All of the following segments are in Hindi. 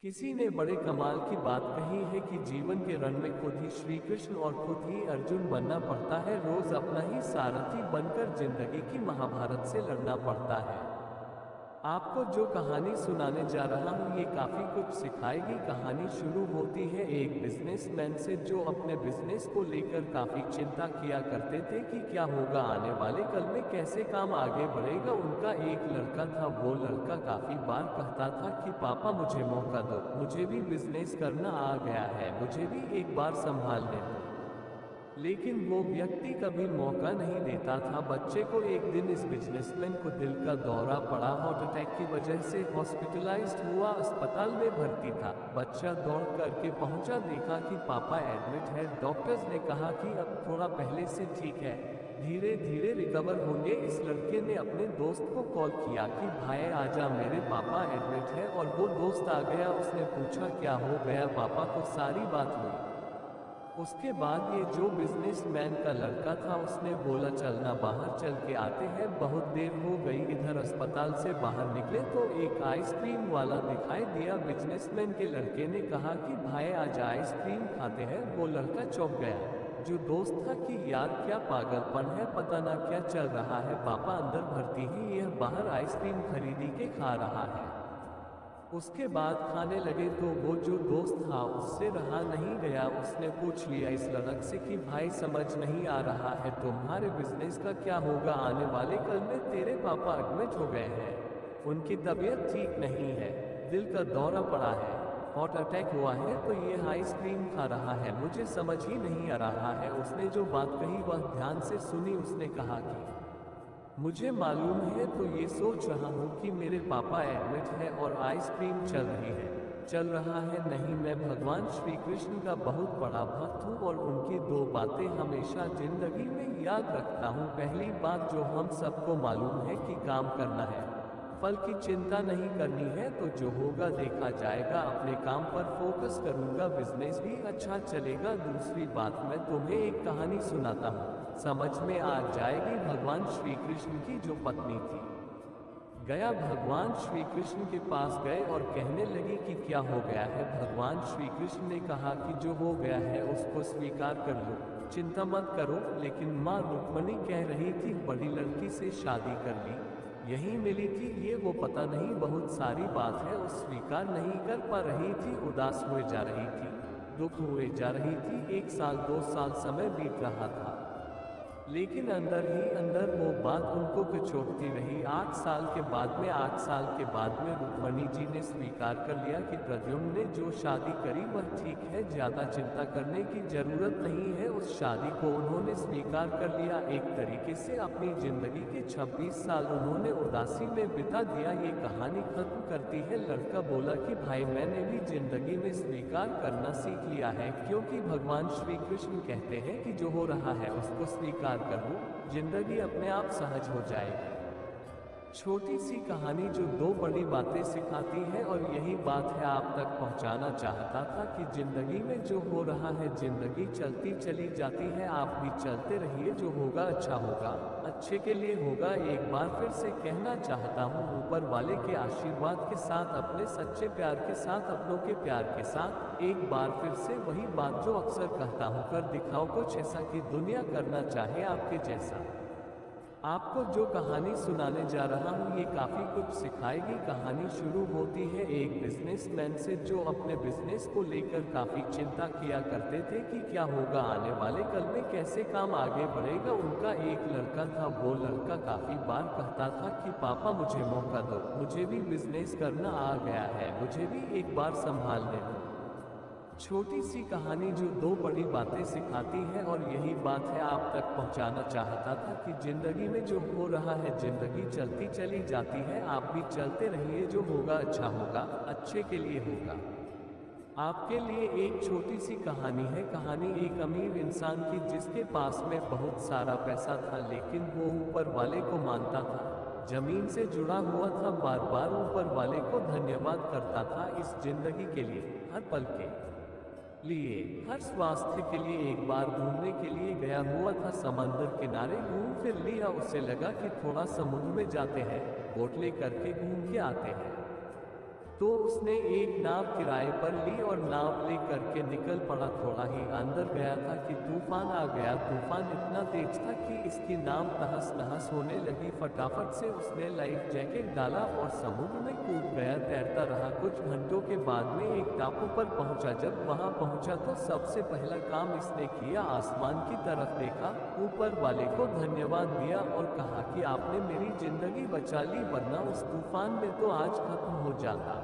किसी ने बड़े कमाल की बात कही है कि जीवन के रण में खुद ही श्री कृष्ण और खुद ही अर्जुन बनना पड़ता है। रोज अपना ही सारथी बनकर जिंदगी की महाभारत से लड़ना पड़ता है। आपको जो कहानी सुनाने जा रहा हूँ ये काफी कुछ सिखाएगी। कहानी शुरू होती है एक बिजनेसमैन से जो अपने बिजनेस को लेकर काफी चिंता किया करते थे कि क्या होगा आने वाले कल में, कैसे काम आगे बढ़ेगा। उनका एक लड़का था। वो लड़का काफी बार कहता था कि पापा मुझे मौका दो, मुझे भी बिजनेस करना आ गया है, मुझे भी एक बार संभालने दो। लेकिन वो व्यक्ति कभी मौका नहीं देता था। बच्चे को एक दिन इस बिजनेसमैन को दिल का दौरा पड़ा। हार्ट अटैक की वजह से हॉस्पिटलाइज्ड हुआ, अस्पताल में भर्ती था। बच्चा दौड़ करके पहुंचा, देखा कि पापा एडमिट है। डॉक्टर्स ने कहा कि अब थोड़ा पहले से ठीक है, धीरे धीरे रिकवर होंगे। इस लड़के ने अपने दोस्त को कॉल किया कि भाई आजा, मेरे पापा एडमिट है। और वो दोस्त आ गया। उसने पूछा क्या हो गया पापा को, सारी बात हुई। उसके बाद ये जो बिजनेसमैन का लड़का था उसने बोला चलना बाहर चल के आते हैं, बहुत देर हो गई। इधर अस्पताल से बाहर निकले तो एक आइसक्रीम वाला दिखाई दिया। बिजनेसमैन के लड़के ने कहा कि भाई आज आइसक्रीम खाते हैं। वो लड़का चौंक गया। जो दोस्त था कि यार क्या पागलपन है, पता ना क्या चल रहा है, पापा अंदर भर्ती ही, यह बाहर आइसक्रीम खरीदी के खा रहा है। उसके बाद खाने लगे तो वो जो दोस्त था उससे रहा नहीं गया। उसने पूछ लिया इस लड़क से कि भाई समझ नहीं आ रहा है तुम्हारे बिजनेस का क्या होगा आने वाले कल में, तेरे पापा एडमिट हो गए हैं, उनकी तबीयत ठीक नहीं है, दिल का दौरा पड़ा है, हार्ट अटैक हुआ है, तो ये आइसक्रीम खा रहा है, मुझे समझ ही नहीं आ रहा है। उसने जो बात कही वह ध्यान से सुनी। उसने कहा कि मुझे मालूम है, तो ये सोच रहा हूँ कि मेरे पापा एडमिट है और आइसक्रीम चल रही है, चल रहा है नहीं। मैं भगवान श्री कृष्ण का बहुत बड़ा भक्त हूँ और उनकी दो बातें हमेशा जिंदगी में याद रखता हूँ। पहली बात जो हम सबको मालूम है कि काम करना है, फल की चिंता नहीं करनी है, तो जो होगा देखा जाएगा। अपने काम पर फोकस करूंगा, बिजनेस भी अच्छा चलेगा। दूसरी बात मैं तुम्हें एक कहानी सुनाता हूँ, समझ में आ जाएगी। भगवान श्री कृष्ण की जो पत्नी थी गया, भगवान श्री कृष्ण के पास गए और कहने लगी कि क्या हो गया है। भगवान श्री कृष्ण ने कहा कि जो हो गया है उसको स्वीकार कर लो, चिंता मत करो। लेकिन माँ रुक्मणी कह रही थी बड़ी लड़की से शादी कर ली, यही मिली थी, ये वो पता नहीं बहुत सारी बात है। उस स्वीकार नहीं कर पा रही थी, उदास हुए जा रही थी, दुख हुए जा रही थी। 1 साल 2 साल समय बीत रहा था, लेकिन अंदर ही अंदर वो बात उनको पिछोड़ती रही। 8 साल के बाद में रुक्मणी जी ने स्वीकार कर लिया कि प्रद्युम्न ने जो शादी करी वह ठीक है, ज्यादा चिंता करने की जरूरत नहीं है। उस शादी को उन्होंने स्वीकार कर लिया। एक तरीके से अपनी जिंदगी के 26 साल उन्होंने उदासी में बिता दिया। ये कहानी खत्म करती है। लड़का बोला कि भाई मैंने भी जिंदगी में स्वीकार करना सीख लिया है, क्योंकि भगवान श्री कृष्ण कहते हैं कि जो हो रहा है उसको स्वीकार करो, जिंदगी अपने आप सहज हो जाएगी। छोटी सी कहानी जो दो बड़ी बातें सिखाती है, और यही बात है आप तक पहुंचाना चाहता था कि जिंदगी में जो हो रहा है, जिंदगी चलती चली जाती है, आप भी चलते रहिए, जो होगा अच्छा होगा, अच्छे के लिए होगा। एक बार फिर से कहना चाहता हूँ, ऊपर वाले के आशीर्वाद के साथ, अपने सच्चे प्यार के साथ, अपनों के प्यार के साथ, एक बार फिर से वही बात जो अक्सर कहता हूँ, कर दिखाओ कुछ ऐसा कि दुनिया करना चाहे आपके जैसा। आपको जो कहानी सुनाने जा रहा हूँ ये काफी कुछ सिखाएगी। कहानी शुरू होती है एक बिजनेसमैन से जो अपने बिजनेस को लेकर काफी चिंता किया करते थे कि क्या होगा आने वाले कल में, कैसे काम आगे बढ़ेगा। उनका एक लड़का था। वो लड़का काफी बार कहता था कि पापा मुझे मौका दो, मुझे भी बिजनेस करना आ गया है, मुझे भी एक बार संभालने दो। छोटी सी कहानी जो दो बड़ी बातें सिखाती है, और यही बात है आप तक पहुंचाना चाहता था कि जिंदगी में जो हो रहा है, जिंदगी चलती चली जाती है, आप भी चलते रहिए, जो होगा अच्छा होगा, अच्छे के लिए होगा। आपके लिए एक छोटी सी कहानी है। कहानी एक अमीर इंसान की जिसके पास में बहुत सारा पैसा था, लेकिन वो ऊपर वाले को मानता था, जमीन से जुड़ा हुआ था, बार बार ऊपर वाले को धन्यवाद करता था इस जिंदगी के लिए, हर पल के लिए, हर स्वास्थ्य के लिए। एक बार घूमने के लिए गया हुआ था, समंदर किनारे घूम फिर लिया। उसे लगा कि थोड़ा समुद्र में जाते हैं, बोट ले करके घूम के आते हैं। तो उसने एक नाव किराए पर ली और नाव ले करके निकल पड़ा। थोड़ा ही अंदर गया था कि तूफान आ गया। तूफान इतना तेज था कि इसकी नाव तहस नहस होने लगी। फटाफट से उसने लाइफ जैकेट डाला और समुद्र में कूद गया। तैरता रहा। कुछ घंटों के बाद में एक टापू पर पहुंचा। जब वहां पहुंचा तो सबसे पहला काम इसने किया, आसमान की तरफ देखा, ऊपर वाले को धन्यवाद दिया और कहा कि आपने मेरी जिंदगी बचा ली, वरना उस तूफान में तो आज खत्म हो जाता।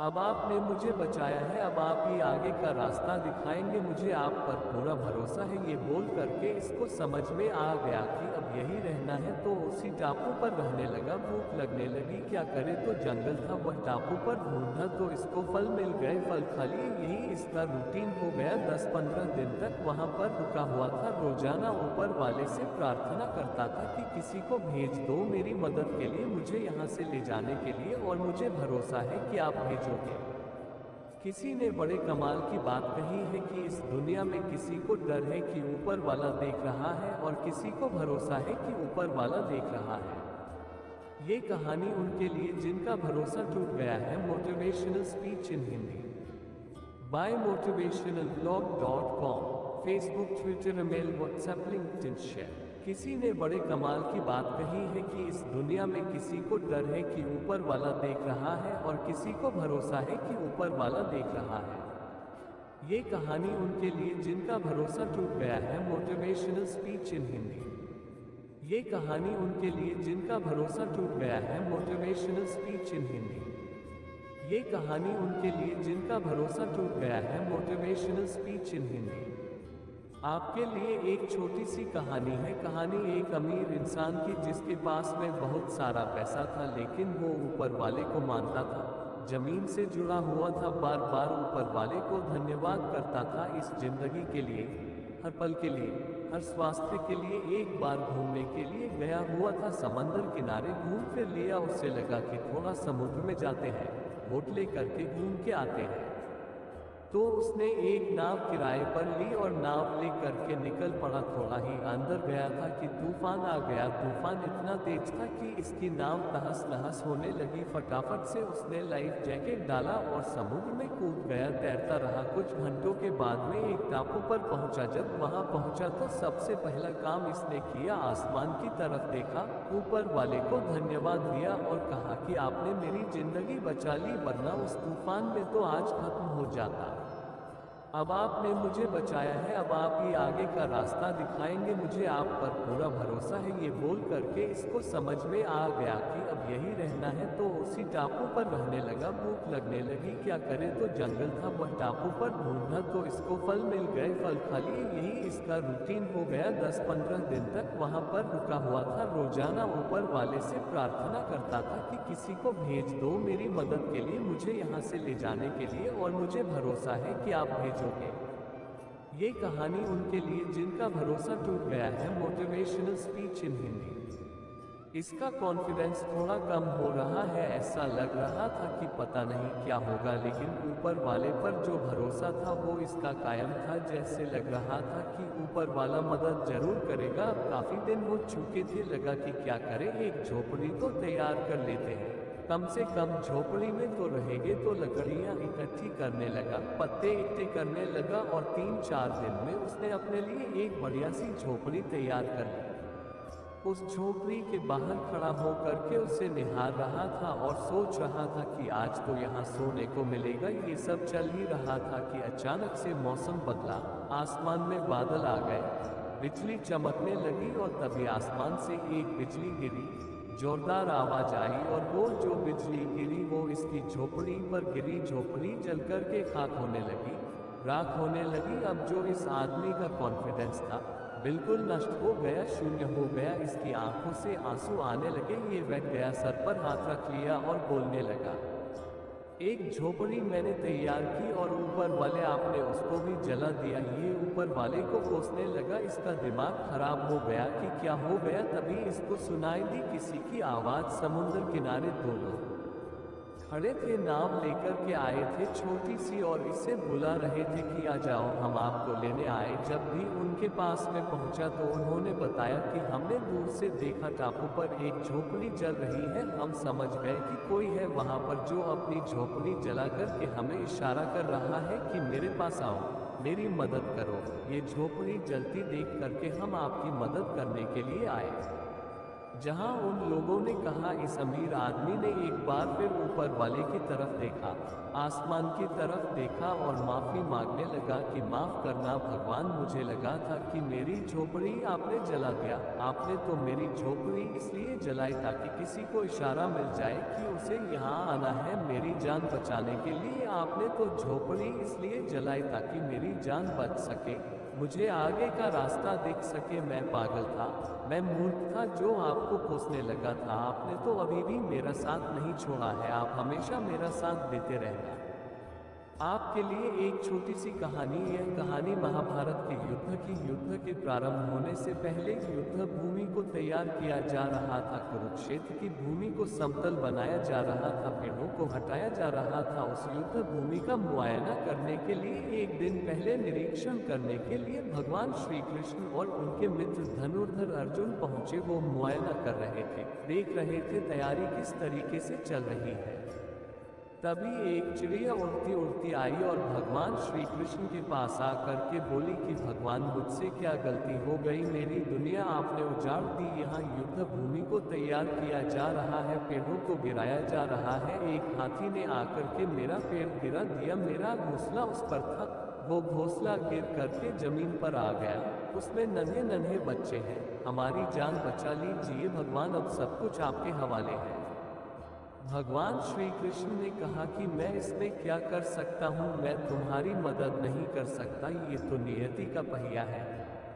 अब आपने मुझे बचाया है, अब आप ही आगे का रास्ता दिखाएंगे, मुझे आप पर पूरा भरोसा है। ये बोल करके इसको समझ में आ गया कि अब यही रहना है, तो उसी टापू पर रहने लगा। भूख लगने लगी, क्या करे, तो जंगल था, वह टापू पर ढूंढा तो इसको फल मिल गए। फल खा लिए, यही इसका रूटीन हो गया। 10-15 दिन तक वहां पर रुका हुआ था। रोजाना ऊपर वाले से प्रार्थना करता था कि किसी को भेज दो मेरी मदद के लिए, मुझे यहाँ से ले जाने के लिए, और मुझे भरोसा है कि आप भेजोगे। किसी ने बड़े कमाल की बात कही है कि इस दुनिया में किसी को डर है कि ऊपर वाला देख रहा है, और किसी को भरोसा है कि ऊपर वाला देख रहा है। ये कहानी उनके लिए जिनका भरोसा टूट गया है। Motivational speech in Hindi by motivationalblog.com, Facebook, Twitter, email, WhatsApp, LinkedIn, share. किसी ने बड़े कमाल की बात कही है कि इस दुनिया में किसी को डर है कि ऊपर वाला देख रहा है, और किसी को भरोसा है कि ऊपर वाला देख रहा है। ये कहानी उनके लिए जिनका भरोसा टूट गया है। Motivational speech in Hindi. ये कहानी उनके लिए जिनका भरोसा टूट गया है। Motivational speech in Hindi. ये कहानी उनके लिए जिनका भरोसा टूट गया है। Motivational speech in Hindi. आपके लिए एक छोटी सी कहानी है। कहानी एक अमीर इंसान की जिसके पास में बहुत सारा पैसा था, लेकिन वो ऊपर वाले को मानता था, जमीन से जुड़ा हुआ था, बार बार ऊपर वाले को धन्यवाद करता था इस जिंदगी के लिए, हर पल के लिए, हर स्वास्थ्य के लिए। एक बार घूमने के लिए गया हुआ था, समंदर किनारे घूम फिर लिया। उससे लगा कि थोड़ा समुद्र में जाते हैं, बोट ले करके घूम के आते हैं। तो उसने एक नाव किराए पर ली और नाव ले करके निकल पड़ा। थोड़ा ही अंदर गया था कि तूफान आ गया। तूफान इतना तेज था कि इसकी नाव तहस नहस होने लगी। फटाफट से उसने लाइफ जैकेट डाला और समुद्र में कूद गया। तैरता रहा। कुछ घंटों के बाद में एक टापू पर पहुंचा। जब वहां पहुंचा तो सबसे पहला काम इसने किया, आसमान की तरफ देखा, ऊपर वाले को धन्यवाद दिया और कहा कि आपने मेरी जिंदगी बचा ली, वरना उस तूफान में तो आज खत्म हो जाता। अब आपने मुझे बचाया है, अब आप ही आगे का रास्ता दिखाएंगे, मुझे आप पर पूरा भरोसा है। ये बोल करके इसको समझ में आ गया कि अब यही रहना है, तो उसी टापू पर रहने लगा। भूख लगने लगी, क्या करे, तो जंगल था, वह टापू पर ढूंढा तो इसको फल मिल गए। फल खा लिए, यही इसका रूटीन हो गया। 10-15 दिन तक वहां पर रुका हुआ था। रोजाना ऊपर वाले से प्रार्थना करता था कि किसी को भेज दो मेरी मदद के लिए, मुझे यहाँ से ले जाने के लिए, और मुझे भरोसा है कि आप भेजोगे। ये कहानी उनके लिए जिनका भरोसा टूट गया है। Motivational speech in Hindi. इसका कॉन्फिडेंस थोड़ा कम हो रहा है। ऐसा लग रहा था कि पता नहीं क्या होगा, लेकिन ऊपर वाले पर जो भरोसा था वो इसका कायम था। जैसे लग रहा था कि ऊपर वाला मदद जरूर करेगा। काफी दिन हो चुके थे, लगा कि क्या करें, एक झोपड़ी तो तैयार कर लेते हैं, कम से कम झोपड़ी में तो रहेंगे। तो लकड़ियां इकट्ठी करने लगा, पत्ते इकट्ठे करने लगा, और 3-4 दिन में उसने अपने लिए एक बढ़िया सी झोपड़ी तैयार कर ली। उस झोपड़ी के बाहर खड़ा होकर के उसे निहार रहा था और सोच रहा था कि आज तो यहाँ सोने को मिलेगा। ये सब चल ही रहा था कि अचानक से मौसम बदला, आसमान में बादल आ गए, बिजली चमकने लगी, और तभी आसमान से एक बिजली गिरी। जोरदार आवाज आई और वो जो बिजली गिरी वो इसकी झोपड़ी पर गिरी। झोपड़ी जल कर के खाक होने लगी, राख होने लगी। अब जो इस आदमी का कॉन्फिडेंस था बिल्कुल नष्ट हो गया, शून्य हो गया। इसकी आंखों से आंसू आने लगे। ये बैठ गया, सर पर हाथ रख लिया और बोलने लगा, एक झोपड़ी मैंने तैयार की और ऊपर वाले आपने उसको भी जला दिया। ये ऊपर वाले को कोसने लगा। इसका दिमाग खराब हो गया कि क्या हो गया। तभी इसको सुनाई दी किसी की आवाज, समुद्र किनारे 2 लोग खड़े थे, नाव लेकर के आए थे छोटी सी, और इसे बुला रहे थे कि आ जाओ, हम आपको लेने आए। जब भी उनके पास में पहुंचा तो उन्होंने बताया कि हमने दूर से देखा टापू पर एक झोपड़ी जल रही है। हम समझ गए कि कोई है वहां पर जो अपनी झोपड़ी जला करके हमें इशारा कर रहा है कि मेरे पास आओ, मेरी मदद करो। ये झोपड़ी जलती देख करके हम आपकी मदद करने के लिए आए। जहां उन लोगों ने कहा, इस अमीर आदमी ने एक बार फिर ऊपर वाले की तरफ देखा, आसमान की तरफ देखा और माफी मांगने लगा कि माफ करना भगवान, मुझे लगा था कि मेरी झोपड़ी आपने जला दिया। आपने तो मेरी झोपड़ी इसलिए जलाई ताकि किसी को इशारा मिल जाए कि उसे यहाँ आना है मेरी जान बचाने के लिए। आपने तो झोपड़ी इसलिए जलाई ताकि मेरी जान बच सके, मुझे आगे का रास्ता दिख सके। मैं पागल था, मैं मूर्ख था जो आपको कोसने लगा था। आपने तो अभी भी मेरा साथ नहीं छोड़ा है, आप हमेशा मेरा साथ देते रहना। आपके लिए एक छोटी सी कहानी। यह कहानी महाभारत के युद्ध की। युद्ध के प्रारंभ होने से पहले युद्ध भूमि को तैयार किया जा रहा था। कुरुक्षेत्र की भूमि को समतल बनाया जा रहा था, पेड़ों को हटाया जा रहा था। उस युद्ध भूमि का मुआयना करने के लिए एक दिन पहले निरीक्षण करने के लिए भगवान श्री कृष्ण और उनके मित्र धनुर्धर अर्जुन पहुंचे। वो मुआयना कर रहे थे, देख रहे थे तैयारी किस तरीके से चल रही है। तभी एक चिड़िया उड़ती उड़ती आई और भगवान श्री कृष्ण के पास आकर के बोली कि भगवान, मुझसे क्या गलती हो गई, मेरी दुनिया आपने उजाड़ दी। यहाँ युद्ध भूमि को तैयार किया जा रहा है, पेड़ों को गिराया जा रहा है। एक हाथी ने आकर के मेरा पेड़ गिरा दिया, मेरा घोंसला उस पर था। वो घोंसला गिर करके जमीन पर आ गया, उसमें नन्हे नन्हे बच्चे हैं। हमारी जान बचा लीजिए भगवान, अब सब कुछ आपके हवाले है। भगवान श्री कृष्ण ने कहा कि मैं इसमें क्या कर सकता हूँ, मैं तुम्हारी मदद नहीं कर सकता। ये तो नियति का पहिया है,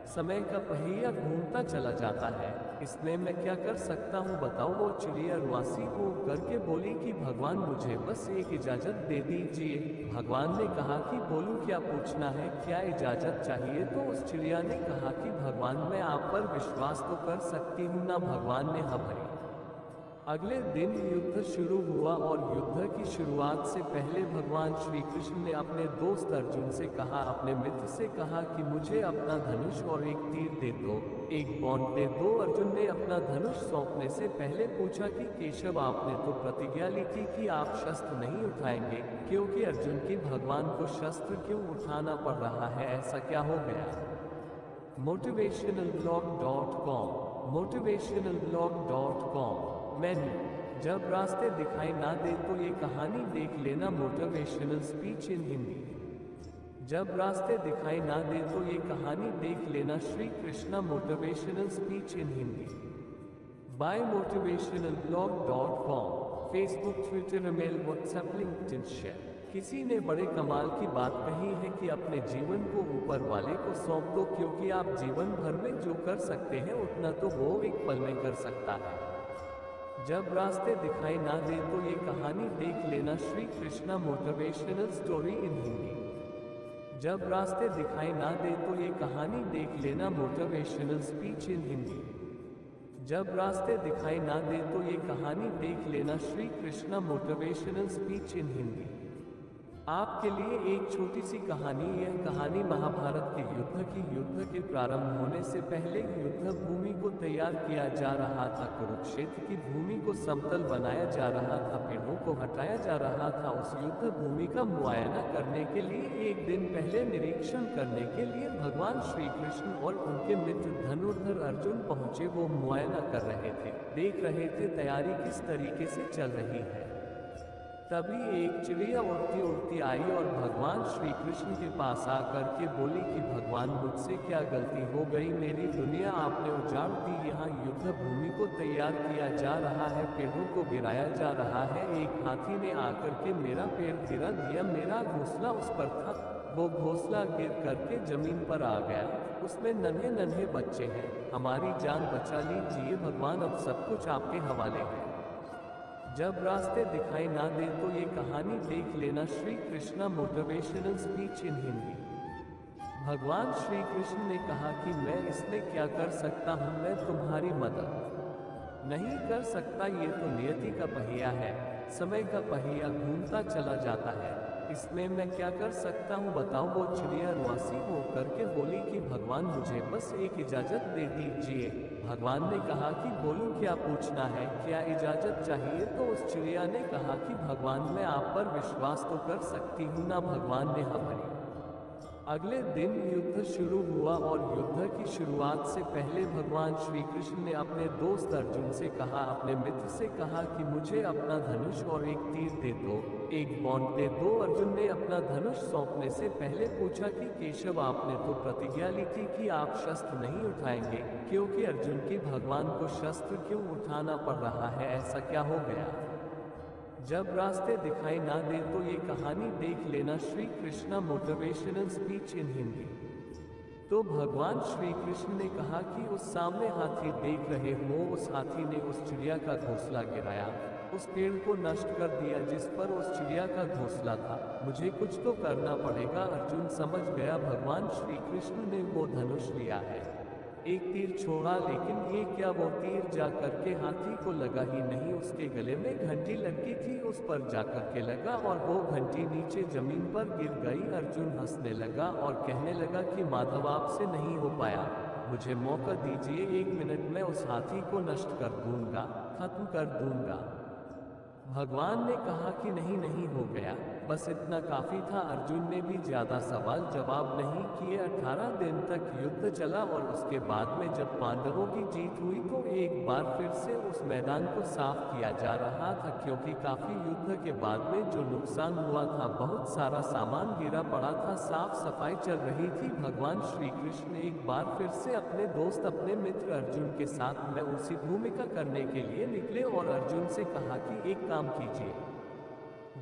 समय का पहिया घूमता चला जाता है, इसमें मैं क्या कर सकता हूँ बताओ। वो चिड़िया रुआसी हो करके बोली कि भगवान, मुझे बस एक इजाजत दे दीजिए। भगवान ने कहा कि बोलूं, क्या पूछना है, क्या इजाजत चाहिए। तो उस चिड़िया ने कहा कि भगवान, मैं आप पर विश्वास तो कर सकती हूँ ना। भगवान ने हाँ भरी। अगले दिन युद्ध शुरू हुआ और युद्ध की शुरुआत से पहले भगवान श्री कृष्ण ने अपने दोस्त अर्जुन से कहा, अपने मित्र से कहा कि मुझे अपना धनुष और एक तीर दे दो, एक बाण दे दो। अर्जुन ने अपना धनुष सौंपने से पहले पूछा कि केशव, आपने तो प्रतिज्ञा ली थी कि आप शस्त्र नहीं उठाएंगे, क्योंकि अर्जुन की भगवान को शस्त्र क्यों उठाना पड़ रहा है, ऐसा क्या हो गया। motivationalblog.com motivationalblog.com menu. जब रास्ते दिखाई ना दे तो ये कहानी देख लेना। Motivational speech in Hindi. जब रास्ते दिखाई ना दे तो ये कहानी देख लेना। Shri Krishna motivational speech in Hindi by motivationalblog.com। Facebook, Twitter, email, WhatsApp, LinkedIn, share. किसी ने बड़े कमाल की बात कही है कि अपने जीवन को ऊपर वाले को सौंप दो, क्योंकि आप जीवन भर में जो कर सकते हैं उतना तो वो एक पल में कर सकता है। जब रास्ते दिखाई ना दे तो ये कहानी देख लेना। Shri Krishna motivational story in Hindi. जब रास्ते दिखाई ना दे तो ये कहानी देख लेना। Motivational speech in Hindi. जब रास्ते दिखाई ना दे तो ये कहानी देख लेना। Shri Krishna motivational speech in Hindi. आपके लिए एक छोटी सी कहानी। यह कहानी महाभारत के युद्ध की। युद्ध के प्रारंभ होने से पहले युद्ध भूमि को तैयार किया जा रहा था। कुरुक्षेत्र की भूमि को समतल बनाया जा रहा था, पेड़ों को हटाया जा रहा था। उस युद्ध भूमि का मुआयना करने के लिए एक दिन पहले निरीक्षण करने के लिए भगवान श्री कृष्ण और उनके मित्र धनुर्धर अर्जुन पहुंचे। वो मुआयना कर रहे थे, देख रहे थे तैयारी किस तरीके से चल रही है। तभी एक चिड़िया उड़ती उड़ती आई और भगवान श्री कृष्ण के पास आकर के बोली कि भगवान, मुझसे क्या गलती हो गई, मेरी दुनिया आपने उजाड़ दी। यहाँ युद्ध भूमि को तैयार किया जा रहा है, पेड़ों को गिराया जा रहा है। एक हाथी ने आकर के मेरा पेड़ गिरा दिया, मेरा घोंसला उस पर था। वो घोंसला गिर करके जमीन पर आ गया, उसमें नन्हे नन्हे बच्चे हैं। हमारी जान बचा लीजिए भगवान, अब सब कुछ आपके हवाले है। जब रास्ते दिखाई ना दे तो ये कहानी देख लेना। Shri Krishna motivational speech in Hindi. भगवान श्री कृष्ण ने कहा कि मैं इसमें क्या कर सकता हूँ, मैं तुम्हारी मदद नहीं कर सकता। ये तो नियति का पहिया है, समय का पहिया घूमता चला जाता है, इसमें मैं क्या कर सकता हूँ बताओ। वो चिड़िया रुआसी हो करके बोली कि भगवान मुझे बस एक इजाज़त दे दीजिए। भगवान ने कहा कि बोलो क्या पूछना है, क्या इजाज़त चाहिए। तो उस चिड़िया ने कहा कि भगवान मैं आप पर विश्वास तो कर सकती हूँ ना। भगवान ने हाँ भरी। अगले दिन युद्ध शुरू हुआ और युद्ध की शुरुआत से पहले भगवान श्री कृष्ण ने अपने दोस्त अर्जुन से कहा, अपने मित्र से कहा कि मुझे अपना धनुष और एक तीर दे दो, एक बाण दे दो। अर्जुन ने अपना धनुष सौंपने से पहले पूछा कि केशव आपने तो प्रतिज्ञा ली थी कि आप शस्त्र नहीं उठाएंगे, क्योंकि अर्जुन की भगवान को शस्त्र क्यों उठाना पड़ रहा है, ऐसा क्या हो गया। जब रास्ते दिखाई ना दे तो ये कहानी देख लेना Shri Krishna motivational speech in Hindi. तो भगवान श्री कृष्ण ने कहा कि उस सामने हाथी देख रहे हो, उस हाथी ने उस चिड़िया का घोंसला गिराया, उस पेड़ को नष्ट कर दिया जिस पर उस चिड़िया का घोंसला था। मुझे कुछ तो करना पड़ेगा। अर्जुन समझ गया भगवान श्री कृष्ण ने वो धनुष लिया है, एक तीर छोड़ा, लेकिन ये क्या वो तीर जा करके हाथी को लगा ही नहीं। उसके गले में घंटी लगी थी, उस पर जाकर के लगा और वो घंटी नीचे जमीन पर गिर गई। अर्जुन हंसने लगा और कहने लगा कि माधव आपसे नहीं हो पाया, मुझे मौका दीजिए, 1 मिनट में उस हाथी को नष्ट कर दूंगा, खत्म कर दूंगा। भगवान ने कहा कि नहीं नहीं हो गया, बस इतना काफी था। अर्जुन ने भी ज्यादा सवाल जवाब नहीं किए। 18 दिन तक युद्ध चला और उसके बाद में जब पांडवों की जीत हुई तो एक बार फिर से उस मैदान को साफ किया जा रहा था, क्योंकि काफी युद्ध के बाद में जो नुकसान हुआ था, बहुत सारा सामान गिरा पड़ा था, साफ सफाई चल रही थी। भगवान श्री कृष्ण एक बार फिर से अपने दोस्त अपने मित्र अर्जुन के साथ में उसी भूमिका करने के लिए निकले और अर्जुन से कहा कि एक काम कीजिए,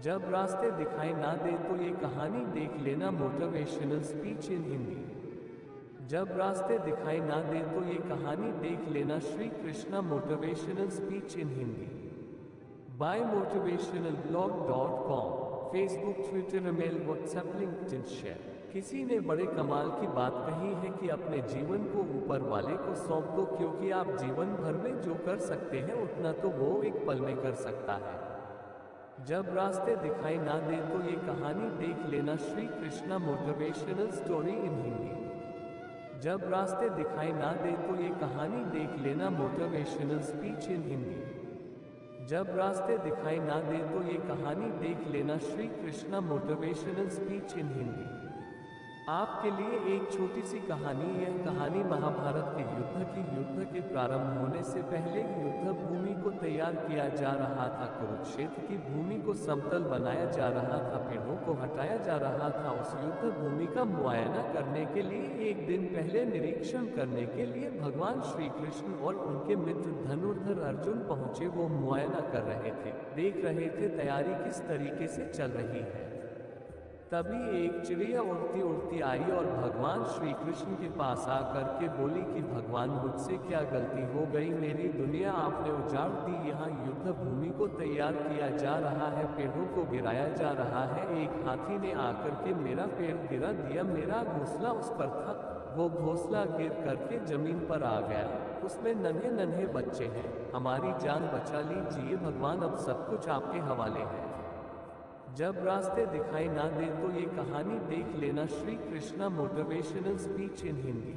जब रास्ते दिखाई ना दे तो ये कहानी देख लेना मोटिवेशनल स्पीच इन हिंदी। जब रास्ते दिखाई ना दे तो ये कहानी देख लेना Shri Krishna motivational speech in Hindi by motivationalblog.com, Facebook, Twitter, email, WhatsApp, LinkedIn, share. किसी ने बड़े कमाल की बात कही है कि अपने जीवन को ऊपर वाले को सौंप दो, क्योंकि आप जीवन भर में जो कर सकते हैं उतना तो वो एक पल में कर सकता है। जब रास्ते दिखाई ना दे तो ये कहानी देख लेना Shri Krishna motivational story in Hindi. जब रास्ते दिखाई ना दे तो ये कहानी देख लेना मोटिवेशनल स्पीच इन हिंदी। जब रास्ते दिखाई ना दे तो ये कहानी देख लेना Shri Krishna motivational speech in Hindi. आपके लिए एक छोटी सी कहानी। यह कहानी महाभारत के युद्ध के प्रारंभ होने से पहले युद्ध भूमि को तैयार किया जा रहा था। कुरुक्षेत्र की भूमि को समतल बनाया जा रहा था, पेड़ों को हटाया जा रहा था। उस युद्ध भूमि का मुआयना करने के लिए एक दिन पहले निरीक्षण करने के लिए भगवान श्री कृष्ण और उनके मित्र धनुर्धर अर्जुन पहुंचे। वो मुआयना कर रहे थे, देख रहे थे तैयारी किस तरीके से चल रही है। तभी एक चिड़िया उड़ती उड़ती आई और भगवान श्री कृष्ण के पास आकर के बोली कि भगवान मुझसे क्या गलती हो गई, मेरी दुनिया आपने उजाड़ दी। यहाँ युद्ध भूमि को तैयार किया जा रहा है, पेड़ों को गिराया जा रहा है, एक हाथी ने आकर के मेरा पेड़ गिरा दिया, मेरा घोंसला उस पर था, वो घोंसला गिर करके जमीन पर आ गया, उसमें नन्हे नन्हे बच्चे हैं, हमारी जान बचा लीजिए भगवान, अब सब कुछ आपके हवाले है। जब रास्ते दिखाई ना दे तो ये कहानी देख लेना Shri Krishna motivational speech in Hindi.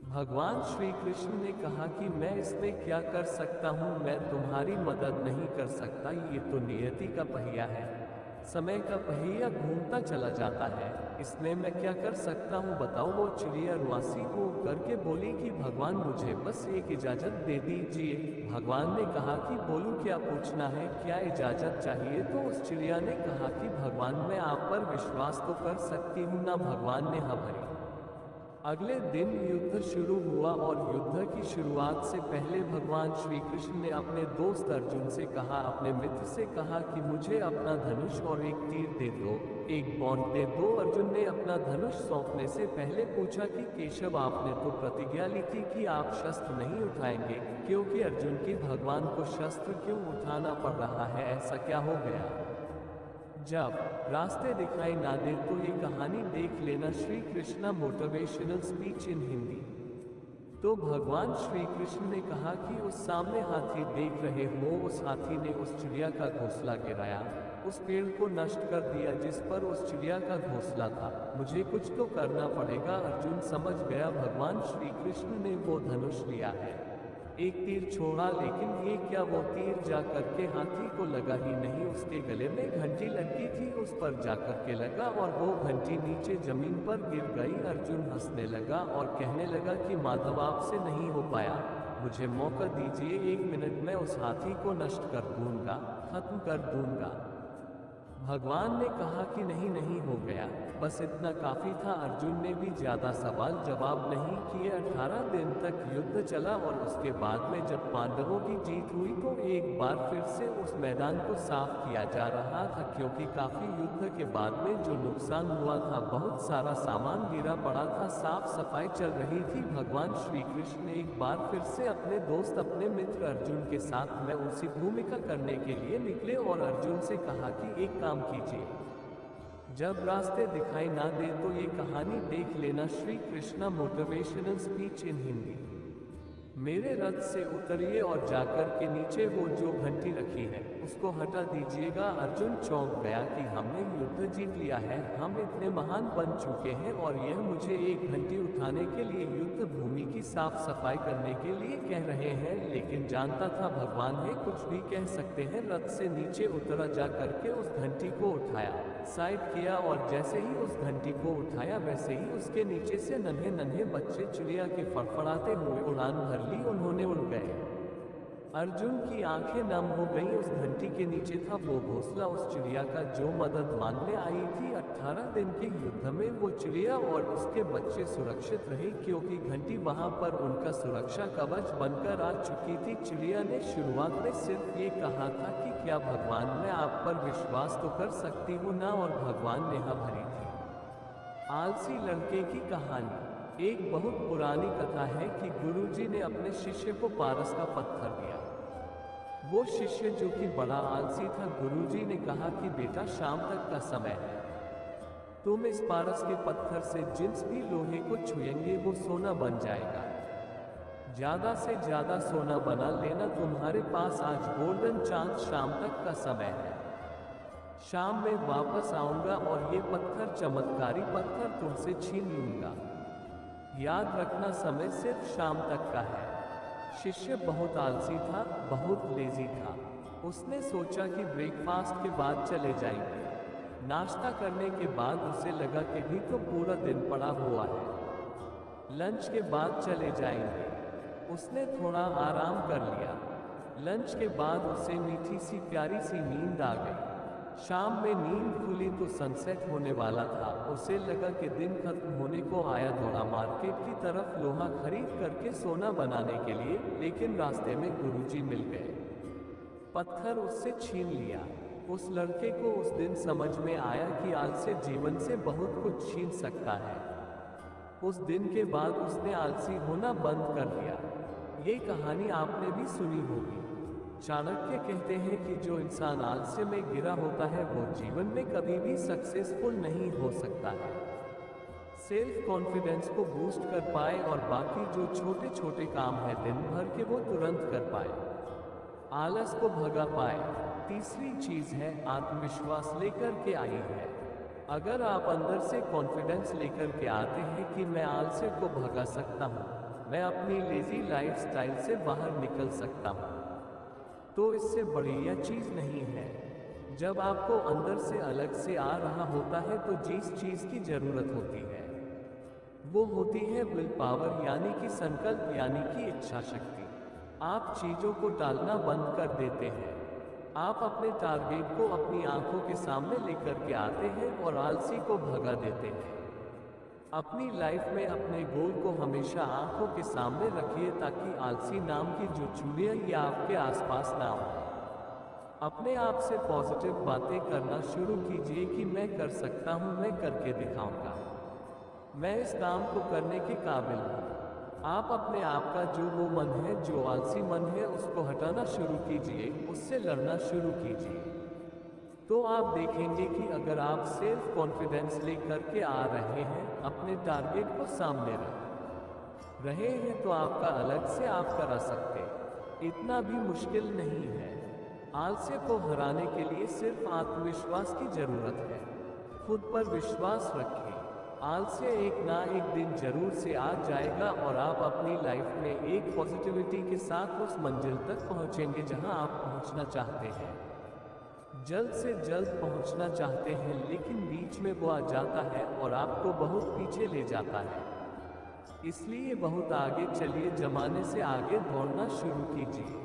भगवान श्री कृष्ण ने कहा कि मैं इसमें क्या कर सकता हूँ, मैं तुम्हारी मदद नहीं कर सकता, ये तो नियति का पहिया है, समय का पहिया घूमता चला जाता है, इसमें मैं क्या कर सकता हूँ बताओ। वो चिड़िया रुआसी हो करके बोली कि भगवान मुझे बस एक इजाज़त दे दीजिए। भगवान ने कहा कि बोलो क्या पूछना है, क्या इजाज़त चाहिए। तो उस चिड़िया ने कहा कि भगवान मैं आप पर विश्वास तो कर सकती हूँ ना। भगवान ने हाँ भरी। अगले दिन युद्ध शुरू हुआ और युद्ध की शुरुआत से पहले भगवान श्री कृष्ण ने अपने दोस्त अर्जुन से कहा, अपने मित्र से कहा कि मुझे अपना धनुष और एक तीर दे दो, एक बाण दे दो। अर्जुन ने अपना धनुष सौंपने से पहले पूछा कि केशव आपने तो प्रतिज्ञा ली थी कि आप शस्त्र नहीं उठाएंगे, क्योंकि अर्जुन की भगवान को शस्त्र क्यों उठाना पड़ रहा है, ऐसा क्या हो गया। जब रास्ते दिखाई ना दे तो ये कहानी देख लेना Shri Krishna motivational speech in Hindi. तो भगवान श्री कृष्ण ने कहा कि उस सामने हाथी देख रहे हो। उस हाथी ने उस चिड़िया का घोंसला गिराया, उस पेड़ को नष्ट कर दिया जिस पर उस चिड़िया का घोंसला था। मुझे कुछ तो करना पड़ेगा। अर्जुन समझ गया भगवान श्री कृष्ण ने वो धनुष लिया है। एक तीर छोड़ा, लेकिन ये क्या, वो तीर जा करके हाथी को लगा ही नहीं। उसके गले में घंटी लटकी थी, उस पर जाकर के लगा और वो घंटी नीचे जमीन पर गिर गई। अर्जुन हंसने लगा और कहने लगा कि माधव, आपसे नहीं हो पाया, मुझे मौका दीजिए, 1 मिनट में उस हाथी को नष्ट कर दूंगा, खत्म कर दूंगा। भगवान ने कहा कि नहीं नहीं, हो गया, बस इतना काफी था। अर्जुन ने भी ज्यादा सवाल जवाब नहीं किए। 18 दिन तक युद्ध चला और उसके बाद में जब पांडवों की जीत हुई तो एक बार फिर से उस मैदान को साफ किया जा रहा था, क्योंकि काफी युद्ध के बाद में जो नुकसान हुआ था, बहुत सारा सामान गिरा पड़ा था, साफ सफाई चल रही थी। भगवान श्री कृष्ण एक बार फिर से अपने दोस्त, अपने मित्र अर्जुन के साथ में उसी भूमिका करने के लिए निकले और अर्जुन से कहा कि एक काम कीजिए, जब रास्ते दिखाई ना दे तो ये कहानी देख लेना। Shri Krishna motivational speech in Hindi. मेरे रथ से उतरिए और जाकर के नीचे वो जो घंटी रखी है उसको हटा दीजिएगा। अर्जुन चौंक गया कि हमने युद्ध जीत लिया है, हम इतने महान बन चुके हैं और यह मुझे एक घंटी उठाने के लिए, युद्ध भूमि की साफ सफाई करने के लिए कह रहे हैं। लेकिन जानता था भगवान है, कुछ भी कह सकते हैं। रथ से नीचे उतरा, जा करके उस घंटी को उठाया, साइड किया और जैसे ही उस घंटी को उठाया वैसे ही उसके नीचे से नन्हे नन्हे बच्चे चिड़िया के फड़फड़ाते हुए उड़ान भर ली, उन्होंने उड़ गए। अर्जुन की आंखें नम हो गईं। उस घंटी के नीचे था वो घोंसला उस चिड़िया का जो मदद मांगने आई थी। 18 दिन के युद्ध में वो चिड़िया और उसके बच्चे सुरक्षित रहे, क्योंकि घंटी वहां पर उनका सुरक्षा कवच बनकर आ चुकी थी। चिड़िया ने शुरुआत में सिर्फ ये कहा था कि क्या भगवान, मैं आप पर विश्वास तो कर सकती हूँ ना, और भगवान ने हाँ भरी थी। आलसी लड़के की कहानी। एक बहुत पुरानी कथा है कि गुरुजी ने अपने शिष्य को पारस का पत्थर दिया। वो शिष्य जो कि बड़ा आलसी था, गुरुजी ने कहा कि बेटा, शाम तक का समय है, तुम इस पारस के पत्थर से जिस भी लोहे को छुएंगे वो सोना बन जाएगा। ज्यादा से ज्यादा सोना बना लेना। तुम्हारे पास आज गोल्डन चांस, शाम तक का समय है, शाम में वापस आऊंगा और ये पत्थर, चमत्कारी पत्थर तुमसे छीन लूंगा। याद रखना, समय सिर्फ शाम तक का है। शिष्य बहुत आलसी था, बहुत लेजी था। उसने सोचा कि ब्रेकफास्ट के बाद चले जाएंगे। नाश्ता करने के बाद उसे लगा कि भी तो पूरा दिन पड़ा हुआ है, लंच के बाद चले जाएंगे। उसने थोड़ा आराम कर लिया। लंच के बाद उसे मीठी सी प्यारी सी नींद आ गई। शाम में नींद खुली तो सनसेट होने वाला था। उसे लगा कि दिन खत्म होने को आया। दौड़ा मार्केट की तरफ लोहा खरीद करके सोना बनाने के लिए, लेकिन रास्ते में गुरुजी मिल गए। पत्थर उससे छीन लिया। उस लड़के को उस दिन समझ में आया कि आलसी जीवन से बहुत कुछ छीन सकता है। उस दिन के बाद उसने आलसी होना बंद कर दिया। ये कहानी आपने भी सुनी होगी। चाणक्य कहते हैं कि जो इंसान आलस्य में गिरा होता है वो जीवन में कभी भी सक्सेसफुल नहीं हो सकता है। सेल्फ कॉन्फिडेंस को बूस्ट कर पाए और बाकी जो छोटे छोटे काम है दिन भर के वो तुरंत कर पाए, आलस को भगा पाए। तीसरी चीज है आत्मविश्वास लेकर के आई है। अगर आप अंदर से कॉन्फिडेंस लेकर के आते हैं कि मैं आलस्य को भगा सकता हूँ, मैं अपनी लेजी लाइफस्टाइल से बाहर निकल सकता हूँ, तो इससे बढ़िया चीज नहीं है। जब आपको अंदर से अलग से आ रहा होता है तो जिस चीज की जरूरत होती है वो होती है विल पावर, यानी कि संकल्प, यानी कि इच्छा शक्ति। आप चीजों को टालना बंद कर देते हैं। आप अपने टारगेट को अपनी आंखों के सामने लेकर के आते हैं और आलसी को भगा देते हैं। अपनी लाइफ में अपने गोल को हमेशा आंखों के सामने रखिए ताकि आलसी नाम की जो चूड़ियां या आपके आसपास ना हो। अपने आप से पॉजिटिव बातें करना शुरू कीजिए कि मैं कर सकता हूं, मैं करके दिखाऊंगा, मैं इस काम को करने के काबिल हूं। आप अपने आप का जो वो मन है, जो आलसी मन है, उसको हटाना शुरू कीजिए, उससे लड़ना शुरू कीजिए। तो आप देखेंगे कि अगर आप सेल्फ कॉन्फिडेंस लेकर के आ रहे हैं, अपने टारगेट को सामने रखें, रहे हैं तो आपका अलग से आप करा सकते। इतना भी मुश्किल नहीं है। आलस्य को हराने के लिए सिर्फ आत्मविश्वास की जरूरत है। खुद पर विश्वास रखें। आलस्य एक ना एक दिन जरूर से आ जाएगा और आप अपनी लाइफ में एक पॉजिटिविटी के साथ उस मंजिल तक पहुंचेंगे जहां आप पहुंचना चाहते हैं। जल्द से जल्द पहुंचना चाहते हैं, लेकिन बीच में वो आ जाता है और आपको बहुत पीछे ले जाता है। इसलिए बहुत आगे चलिए, जमाने से आगे दौड़ना शुरू कीजिए।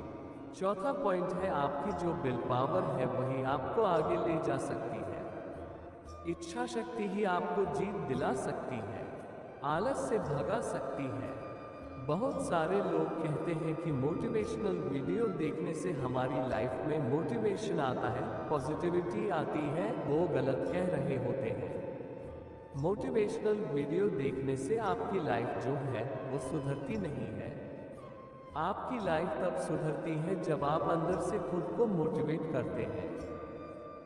चौथा पॉइंट है, आपकी जो विल पावर है वही आपको आगे ले जा सकती है। इच्छा शक्ति ही आपको जीत दिला सकती है, आलस से भगा सकती है। बहुत सारे लोग कहते हैं कि मोटिवेशनल वीडियो देखने से हमारी लाइफ में मोटिवेशन आता है, पॉजिटिविटी आती है। वो गलत कह रहे होते हैं। मोटिवेशनल वीडियो देखने से आपकी लाइफ जो है वो सुधरती नहीं है। आपकी लाइफ तब सुधरती है जब आप अंदर से खुद को मोटिवेट करते हैं।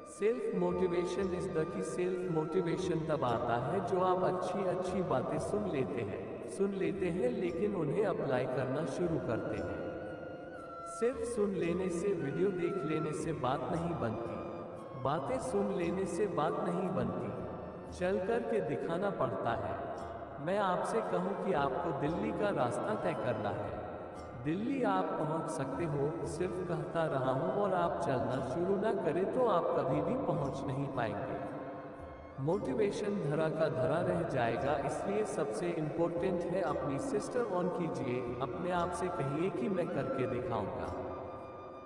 Self motivation is the key. Self motivation तब आता है जो आप अच्छी अच्छी बातें सुन लेते हैं लेकिन उन्हें अप्लाई करना शुरू करते हैं। सिर्फ सुन लेने से, वीडियो देख लेने से बात नहीं बनती। बातें सुन लेने से बात नहीं बनती, चल कर के दिखाना पड़ता है। मैं आपसे कहूं कि आपको दिल्ली का रास्ता तय करना है। दिल्ली आप पहुंच सकते हो, सिर्फ कहता रहा हूं और आप चलना शुरू ना करें तो आप कभी भी पहुंच नहीं पाएंगे। मोटिवेशन धरा का धरा रह जाएगा। इसलिए सबसे इम्पोर्टेंट है, अपनी सिस्टम ऑन कीजिए। अपने आप से कहिए कि मैं करके दिखाऊंगा।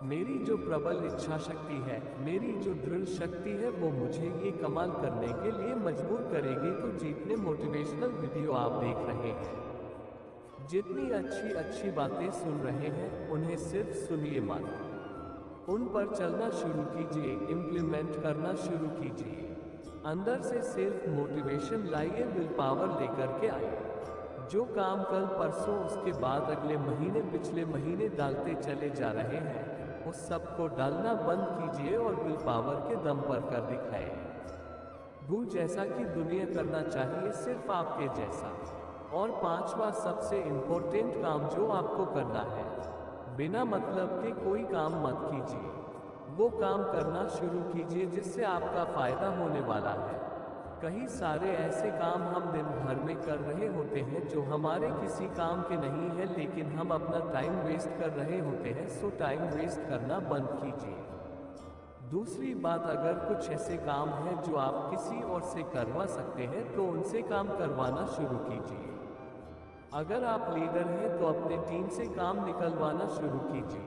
मेरी जो प्रबल इच्छा शक्ति है, मेरी जो दृढ़ शक्ति है, वो मुझे ये कमाल करने के लिए मजबूर करेगी। तो जितने मोटिवेशनल वीडियो आप देख रहे हैं, जितनी अच्छी अच्छी बातें सुन रहे हैं, उन्हें सिर्फ सुनिए मत। उन पर चलना शुरू कीजिए, इम्प्लीमेंट करना शुरू कीजिए। अंदर से सेल्फ मोटिवेशन लाइए, विल पावर लेकर के आइए। जो काम कल परसों, उसके बाद अगले महीने, पिछले महीने डालते चले जा रहे हैं, उस सब को डालना बंद कीजिए और विल पावर के दम पर कर दिखाए। वो जैसा कि दुनिया करना चाहिए, सिर्फ आपके जैसा। और पांचवा सबसे इम्पोर्टेंट काम जो आपको करना है, बिना मतलब के कोई काम मत कीजिए। वो काम करना शुरू कीजिए जिससे आपका फायदा होने वाला है। कई सारे ऐसे काम हम दिन भर में कर रहे होते हैं जो हमारे किसी काम के नहीं है, लेकिन हम अपना टाइम वेस्ट कर रहे होते हैं। सो टाइम वेस्ट करना बंद कीजिए। दूसरी बात, अगर कुछ ऐसे काम हैं जो आप किसी और से करवा सकते हैं तो उनसे काम करवाना शुरू कीजिए। अगर आप लीडर हैं तो अपने टीम से काम निकलवाना शुरू कीजिए।